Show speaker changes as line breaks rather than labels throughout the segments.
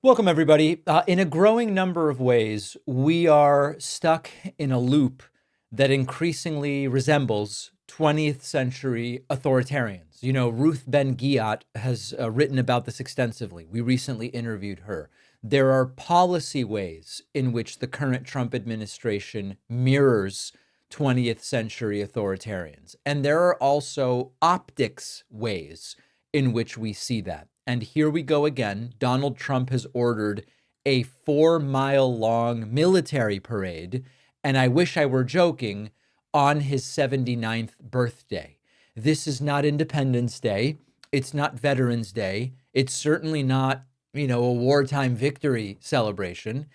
Welcome, everybody. In a growing number of ways, we are stuck in a loop that increasingly resembles 20th century authoritarians. You know, Ruth Ben-Ghiat has written about this extensively. We recently interviewed her. There are policy ways in which the current Trump administration mirrors 20th century authoritarians. And there are also optics ways in which we see that. And here we go again. Donald Trump has ordered a 4-mile long military parade, and I wish I were joking, on his 79th birthday. This is not Independence Day. It's not Veterans Day. It's certainly not, a wartime victory celebration.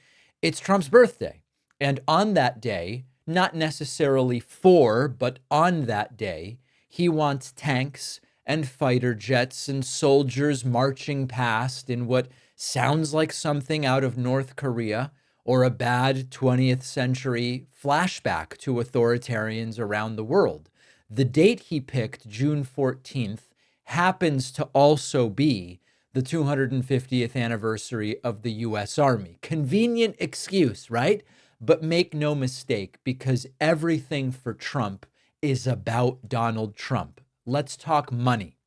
It's Trump's birthday. And on that day, not necessarily for, but on that day, he wants tanks and fighter jets and soldiers marching past in what sounds like something out of North Korea or a bad 20th century flashback to authoritarians around the world. The date he picked, June 14th, happens to also be the 250th anniversary of the US Army. Convenient excuse, right? But make no mistake, because everything for Trump is about Donald Trump. Let's talk money.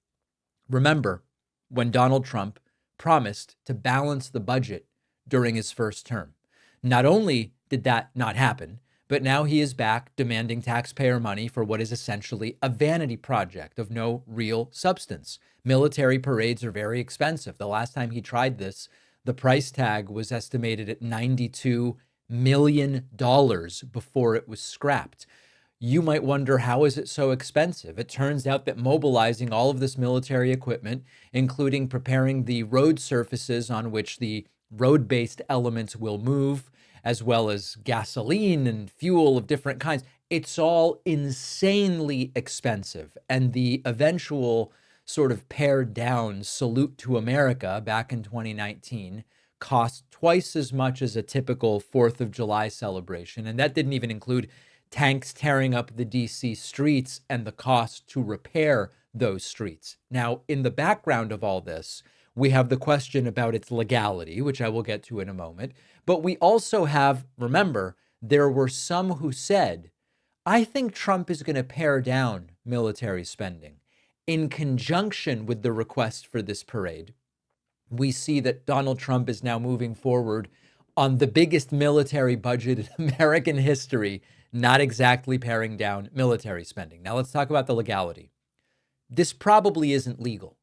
Remember when Donald Trump promised to balance the budget during his first term. Not only did that not happen, but now he is back demanding taxpayer money for what is essentially a vanity project of no real substance. Military parades are very expensive. The last time he tried this, the price tag was estimated at $92 million before it was scrapped. You might wonder, how is it so expensive? It turns out that mobilizing all of this military equipment, including preparing the road surfaces on which the road-based elements will move, as well as gasoline and fuel of different kinds, it's all insanely expensive. And the eventual sort of pared down salute to America back in 2019 cost twice as much as a typical 4th of July celebration. And that didn't even include tanks tearing up the DC streets and the cost to repair those streets. Now, in the background of all this, we have the question about its legality, which I will get to in a moment. But we also have, remember, there were some who said, I think Trump is going to pare down military spending. In conjunction with the request for this parade, we see that Donald Trump is now moving forward on the biggest military budget in American history, not exactly paring down military spending. Now let's talk about the legality. This probably isn't legal.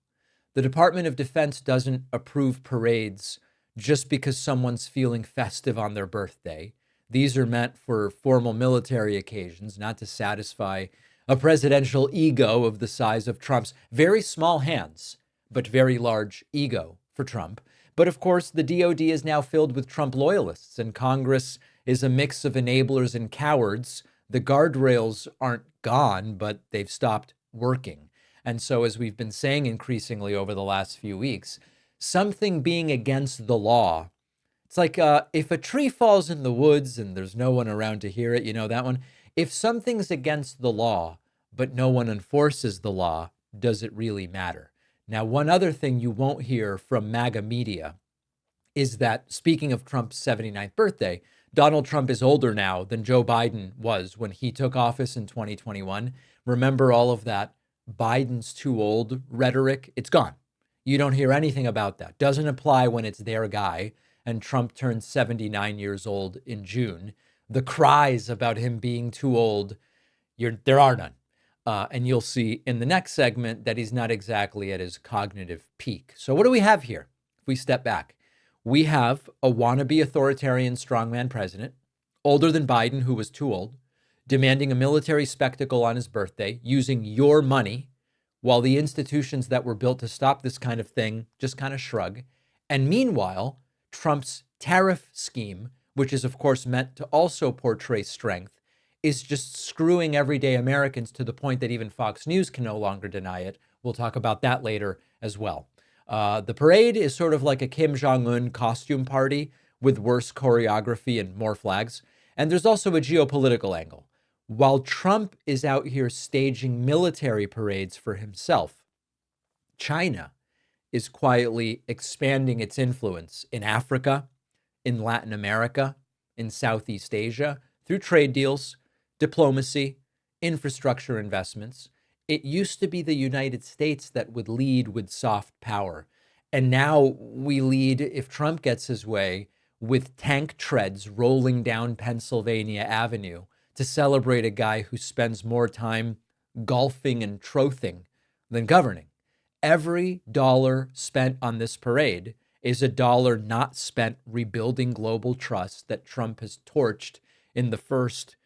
The Department of Defense doesn't approve parades just because someone's feeling festive on their birthday. These are meant for formal military occasions, not to satisfy a presidential ego of the size of Trump's very small hands, but very large ego for Trump. But of course, the DOD is now filled with Trump loyalists, and Congress is a mix of enablers and cowards. The guardrails aren't gone, but they've stopped working. And so, as we've been saying increasingly over the last few weeks, something being against the law, it's like if a tree falls in the woods and there's no one around to hear it, you know that one? If something's against the law, but no one enforces the law, does it really matter? Now, one other thing you won't hear from MAGA media is that, speaking of Trump's 79th birthday, Donald Trump is older now than Joe Biden was when he took office in 2021. Remember all of that Biden's too old rhetoric? It's gone. You don't hear anything about that. Doesn't apply when it's their guy, and Trump turns 79 years old in June. The cries about him being too old, there are none. And you'll see in the next segment that he's not exactly at his cognitive peak. So what do we have here? If we step back, we have a wannabe authoritarian strongman president, older than Biden, who was too old, demanding a military spectacle on his birthday using your money, while the institutions that were built to stop this kind of thing just kind of shrug. And meanwhile, Trump's tariff scheme, which is of course meant to also portray strength, is just screwing everyday Americans to the point that even Fox News can no longer deny it. We'll talk about that later as well. The parade is sort of like a Kim Jong-un costume party with worse choreography and more flags. And there's also a geopolitical angle. While Trump is out here staging military parades for himself, China is quietly expanding its influence in Africa, in Latin America, in Southeast Asia, through trade deals, diplomacy, infrastructure investments. It used to be the United States that would lead with soft power. And now we lead, if Trump gets his way, with tank treads rolling down Pennsylvania Avenue to celebrate a guy who spends more time golfing and trothing than governing. Every dollar spent on this parade is a dollar not spent rebuilding global trust that Trump has torched in the first,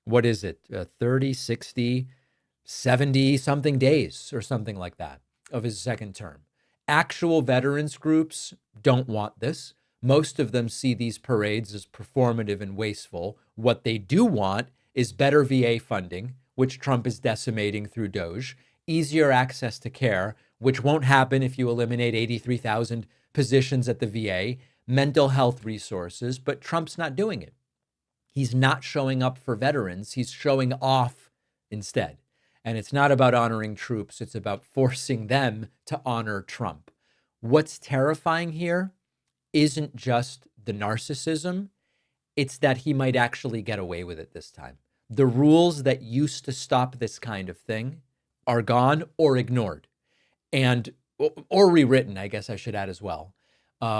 30, 60, 70 something days or something like that of his second term. Actual veterans groups don't want this. Most of them see these parades as performative and wasteful. What they do want is better VA funding, which Trump is decimating through DOGE, easier access to care, which won't happen if you eliminate 83,000 positions at the VA, mental health resources, but Trump's not doing it. He's not showing up for veterans. He's showing off instead. And it's not about honoring troops. It's about forcing them to honor Trump. What's terrifying here isn't just the narcissism. It's that he might actually get away with it this time. The rules that used to stop this kind of thing are gone or ignored and or rewritten, I guess I should add as well.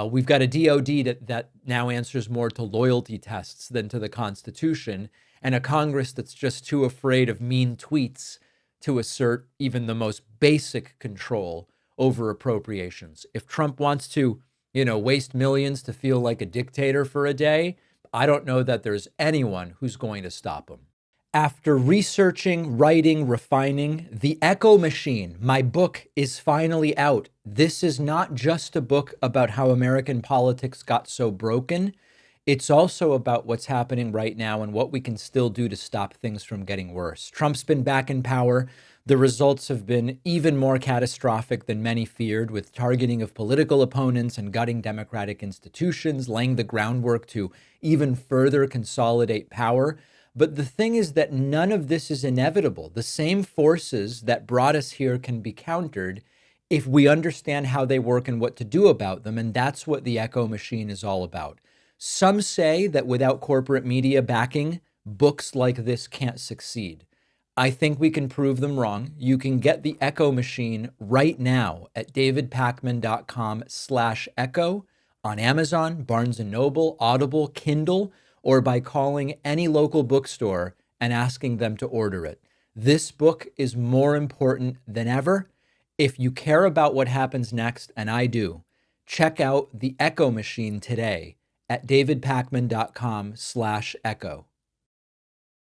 We've got a DOD that now answers more to loyalty tests than to the Constitution, and a Congress that's just too afraid of mean tweets to assert even the most basic control over appropriations. If Trump wants to, waste millions to feel like a dictator for a day, I don't know that there's anyone who's going to stop him. After researching, writing, refining, The Echo Machine, my book, is finally out. This is not just a book about how American politics got so broken. It's also about what's happening right now and what we can still do to stop things from getting worse. Trump's been back in power. The results have been even more catastrophic than many feared, with targeting of political opponents and gutting democratic institutions, laying the groundwork to even further consolidate power. But the thing is that none of this is inevitable. The same forces that brought us here can be countered if we understand how they work and what to do about them. And that's what the Echo Machine is all about. Some say that without corporate media backing, books like this can't succeed. I think we can prove them wrong. You can get the Echo Machine right now at davidpakman.com/echo on Amazon, Barnes & Noble, Audible, Kindle, or by calling any local bookstore and asking them to order it. This book is more important than ever. If you care about what happens next, and I do, check out The Echo Machine today at davidpakman.com/echo.